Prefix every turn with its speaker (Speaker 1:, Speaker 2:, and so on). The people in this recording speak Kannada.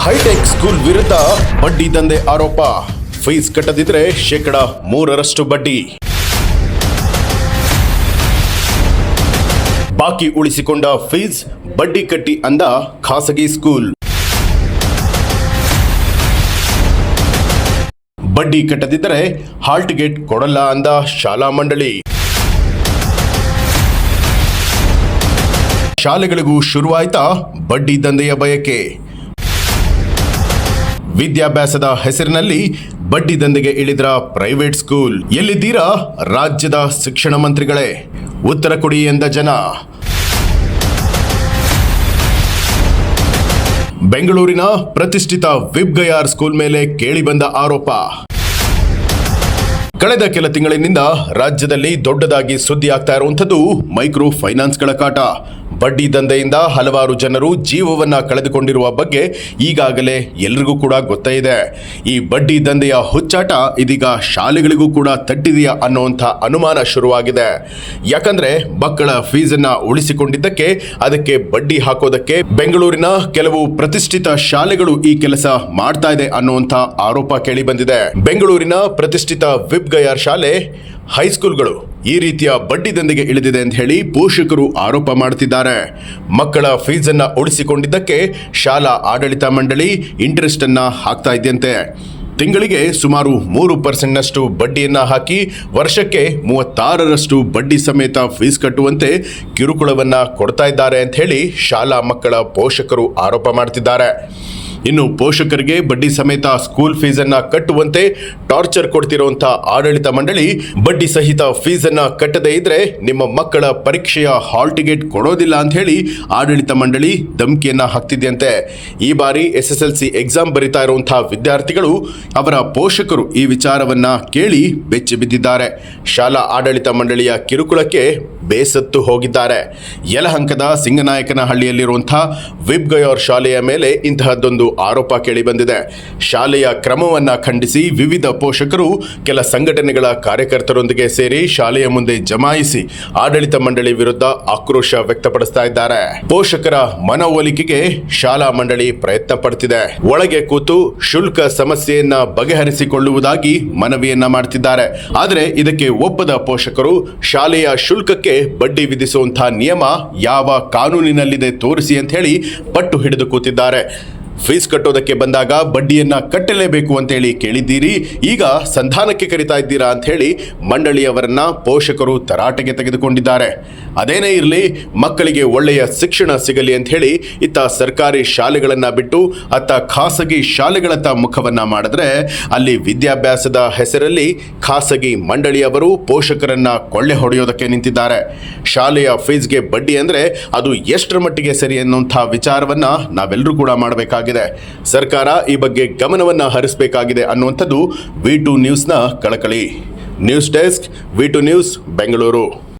Speaker 1: ಹೈಟೆಕ್ ಸ್ಕೂಲ್ ವಿರುದ್ಧ ಬಡ್ಡಿ ದಂಧೆ ಆರೋಪ. ಫೀಸ್ ಕಟ್ಟದಿದ್ರೆ %3 ಬಡ್ಡಿ. ಬಾಕಿ ಉಳಿಸಿಕೊಂಡ ಫೀಸ್ ಬಡ್ಡಿ ಕಟ್ಟಿ ಅಂದ ಖಾಸಗಿ ಸ್ಕೂಲ್. ಬಡ್ಡಿ ಕಟ್ಟದಿದ್ದರೆ ಹಾಲ್ ಟಿಕೆಟ್ ಕೊಡಲ್ಲ ಅಂದ ಶಾಲಾ ಮಂಡಳಿ. ಶಾಲೆಗಳಿಗೂ ಶುರುವಾಯ್ತಾ ಬಡ್ಡಿ ದಂಧೆಯ ಬಯಕೆ. ವಿದ್ಯಾಭ್ಯಾಸದ ಹೆಸರಿನಲ್ಲಿ ಬಡ್ಡಿ ದಂಧೆಗೆ ಇಳಿದ್ರ ಪ್ರೈವೇಟ್ ಸ್ಕೂಲ್. ಎಲ್ಲಿದ್ದೀರಾ ರಾಜ್ಯದ ಶಿಕ್ಷಣ ಮಂತ್ರಿಗಳೇ, ಉತ್ತರ ಕೊಡಿ ಎಂದ ಜನ. ಬೆಂಗಳೂರಿನ ಪ್ರತಿಷ್ಠಿತ ವಿಬ್ಗಯಾರ್ ಸ್ಕೂಲ್ ಮೇಲೆ ಕೇಳಿಬಂದ ಆರೋಪ. ಕಳೆದ ಕೆಲ ತಿಂಗಳಿನಿಂದ ರಾಜ್ಯದಲ್ಲಿ ದೊಡ್ಡದಾಗಿ ಸುದ್ದಿ ಆಗ್ತಾ ಇರುವಂಥದ್ದು ಮೈಕ್ರೋ ಫೈನಾನ್ಸ್ಗಳ ಕಾಟ. ಬಡ್ಡಿ ದಂಧೆಯಿಂದ ಹಲವಾರು ಜನರು ಜೀವವನ್ನ ಕಳೆದುಕೊಂಡಿರುವ ಬಗ್ಗೆ ಈಗಾಗಲೇ ಎಲ್ರಿಗೂ ಕೂಡ ಗೊತ್ತೇ ಇದೆ. ಈ ಬಡ್ಡಿ ದಂಧೆಯ ಹುಚ್ಚಾಟ ಇದೀಗ ಶಾಲೆಗಳಿಗೂ ಕೂಡ ತಟ್ಟಿದೆಯಾ ಅನ್ನುವಂಥ ಅನುಮಾನ ಶುರುವಾಗಿದೆ. ಯಾಕಂದ್ರೆ ಮಕ್ಕಳ ಫೀಸನ್ನ ಉಳಿಸಿಕೊಂಡಿದ್ದಕ್ಕೆ ಅದಕ್ಕೆ ಬಡ್ಡಿ ಹಾಕೋದಕ್ಕೆ ಬೆಂಗಳೂರಿನ ಕೆಲವು ಪ್ರತಿಷ್ಠಿತ ಶಾಲೆಗಳು ಈ ಕೆಲಸ ಮಾಡ್ತಾ ಇದೆ ಅನ್ನುವಂಥ ಆರೋಪ ಕೇಳಿ ಬಂದಿದೆ. ಬೆಂಗಳೂರಿನ ಪ್ರತಿಷ್ಠಿತ ವಿಬ್ಗಯಾರ್ ಶಾಲೆ ಹೈಸ್ಕೂಲ್ಗಳು ಈ ರೀತಿಯ ಬಡ್ಡಿ ದಂಧೆಗೆ ಇಳಿದಿದೆ ಅಂತ ಹೇಳಿ ಪೋಷಕರು ಆರೋಪ ಮಾಡುತ್ತಿದ್ದಾರೆ. ಮಕ್ಕಳ ಫೀಸನ್ನ ಉಳಿಸಿಕೊಂಡಿದ್ದಕ್ಕೆ ಶಾಲಾ ಆಡಳಿತ ಮಂಡಳಿ ಇಂಟ್ರೆಸ್ಟ್ ಅನ್ನ ಹಾಕ್ತಾ ಇದೆಯಂತೆ. ತಿಂಗಳಿಗೆ ಸುಮಾರು 3% ಬಡ್ಡಿಯನ್ನ ಹಾಕಿ ವರ್ಷಕ್ಕೆ 36% ಬಡ್ಡಿ ಸಮೇತ ಫೀಸ್ ಕಟ್ಟುವಂತೆ ಕಿರುಕುಳವನ್ನ ಕೊಡ್ತಾ ಇದ್ದಾರೆ ಅಂತ ಹೇಳಿ ಶಾಲಾ ಮಕ್ಕಳ ಪೋಷಕರು ಆರೋಪ ಮಾಡ್ತಿದ್ದಾರೆ. ಇನ್ನು ಪೋಷಕರಿಗೆ ಬಡ್ಡಿ ಸಮೇತ ಸ್ಕೂಲ್ ಫೀಸನ್ನ ಕಟ್ಟುವಂತೆ ಟಾರ್ಚರ್ ಕೊಡ್ತಿರುವಂತಹ ಆಡಳಿತ ಮಂಡಳಿ ಬಡ್ಡಿ ಸಹಿತ ಫೀಸನ್ನ ಕಟ್ಟದೇ ಇದ್ರೆ ನಿಮ್ಮ ಮಕ್ಕಳ ಪರೀಕ್ಷೆಯ ಹಾಲ್ ಟಿಕೆಟ್ ಕೊಡೋದಿಲ್ಲ ಅಂತ ಹೇಳಿ ಆಡಳಿತ ಮಂಡಳಿ ಧಮಕಿಯನ್ನ ಹಾಕ್ತಿದೆಯಂತೆ. ಈ ಬಾರಿ SSLC ಎಕ್ಸಾಮ್ ಬರಿತಾ ಇರುವಂತಹ ವಿದ್ಯಾರ್ಥಿಗಳು ಅವರ ಪೋಷಕರು ಈ ವಿಚಾರವನ್ನ ಕೇಳಿ ಬೆಚ್ಚಿ ಬಿದ್ದಿದ್ದಾರೆ. ಶಾಲಾ ಆಡಳಿತ ಮಂಡಳಿಯ ಕಿರುಕುಳಕ್ಕೆ ಬೇಸತ್ತು ಹೋಗಿದ್ದಾರೆ. ಯಲಹಂಕದ ಸಿಂಗನಾಯಕನಹಳ್ಳಿಯಲ್ಲಿರುವಂತಹ ವಿಬ್ಗಯಾರ್ ಶಾಲೆಯ ಮೇಲೆ ಇಂತಹದ್ದೊಂದು ಆರೋಪ ಕೇಳಿ ಬಂದಿದೆ. ಶಾಲೆಯ ಕ್ರಮವನ್ನ ಖಂಡಿಸಿ ವಿವಿಧ ಪೋಷಕರು ಕೆಲ ಸಂಘಟನೆಗಳ ಕಾರ್ಯಕರ್ತರೊಂದಿಗೆ ಸೇರಿ ಶಾಲೆಯ ಮುಂದೆ ಜಮಾಯಿಸಿ ಆಡಳಿತ ಮಂಡಳಿ ವಿರುದ್ಧ ಆಕ್ರೋಶ ವ್ಯಕ್ತಪಡಿಸ್ತಾ ಇದ್ದಾರೆ. ಪೋಷಕರ ಮನವೊಲಿಕೆಗೆ ಶಾಲಾ ಮಂಡಳಿ ಪ್ರಯತ್ನ ಪಡ್ತಿದೆ. ಒಳಗೆ ಕೂತು ಶುಲ್ಕ ಸಮಸ್ಯೆಯನ್ನ ಬಗೆಹರಿಸಿಕೊಳ್ಳುವುದಾಗಿ ಮನವಿಯನ್ನ ಮಾಡ್ತಿದ್ದಾರೆ. ಆದರೆ ಇದಕ್ಕೆ ಒಪ್ಪದ ಪೋಷಕರು ಶಾಲೆಯ ಶುಲ್ಕಕ್ಕೆ ಬಡ್ಡಿ ವಿಧಿಸುವಂತಹ ನಿಯಮ ಯಾವ ಕಾನೂನಿನಲ್ಲಿದೆ ತೋರಿಸಿ ಅಂತ ಹೇಳಿ ಪಟ್ಟು ಹಿಡಿದು ಕೂತಿದ್ದಾರೆ. ಫೀಸ್ ಕಟ್ಟೋದಕ್ಕೆ ಬಂದಾಗ ಬಡ್ಡಿಯನ್ನ ಕಟ್ಟಲೇಬೇಕು ಅಂತ ಹೇಳಿ ಕೇಳಿದ್ದೀರಿ, ಈಗ ಸಂಧಾನಕ್ಕೆ ಕರೀತಾ ಇದ್ದೀರಾ ಅಂತ ಹೇಳಿ ಮಂಡಳಿಯವರನ್ನ ಪೋಷಕರು ತರಾಟೆಗೆ ತೆಗೆದುಕೊಂಡಿದ್ದಾರೆ. ಅದೇನೇ ಇರಲಿ, ಮಕ್ಕಳಿಗೆ ಒಳ್ಳೆಯ ಶಿಕ್ಷಣ ಸಿಗಲಿ ಅಂತ ಹೇಳಿ ಇತ್ತ ಸರ್ಕಾರಿ ಶಾಲೆಗಳನ್ನ ಬಿಟ್ಟು ಅತ್ತ ಖಾಸಗಿ ಶಾಲೆಗಳತ್ತ ಮುಖವನ್ನ ಮಾಡಿದ್ರೆ ಅಲ್ಲಿ ವಿದ್ಯಾಭ್ಯಾಸದ ಹೆಸರಲ್ಲಿ ಖಾಸಗಿ ಮಂಡಳಿಯವರು ಪೋಷಕರನ್ನ ಕೊಳ್ಳೆ ಹೊಡೆಯೋದಕ್ಕೆ ನಿಂತಿದ್ದಾರೆ. ಶಾಲೆಯ ಫೀಸ್ಗೆ ಬಡ್ಡಿ ಅಂದ್ರೆ ಅದು ಎಷ್ಟರ ಮಟ್ಟಿಗೆ ಸರಿ ಅನ್ನುವಂಥ ವಿಚಾರವನ್ನ ನಾವೆಲ್ಲರೂ ಕೂಡ ಮಾಡಬೇಕಾಗಿದೆ. ಸರ್ಕಾರ ಈ ಬಗ್ಗೆ ಗಮನವನ್ನ ಹರಿಸಬೇಕಾಗಿದೆ ಅನ್ನುವಂಥದ್ದು V2 ನ್ಯೂಸ್ನ ಕಳಕಳಿ. News desk, V2 news, Bengaluru.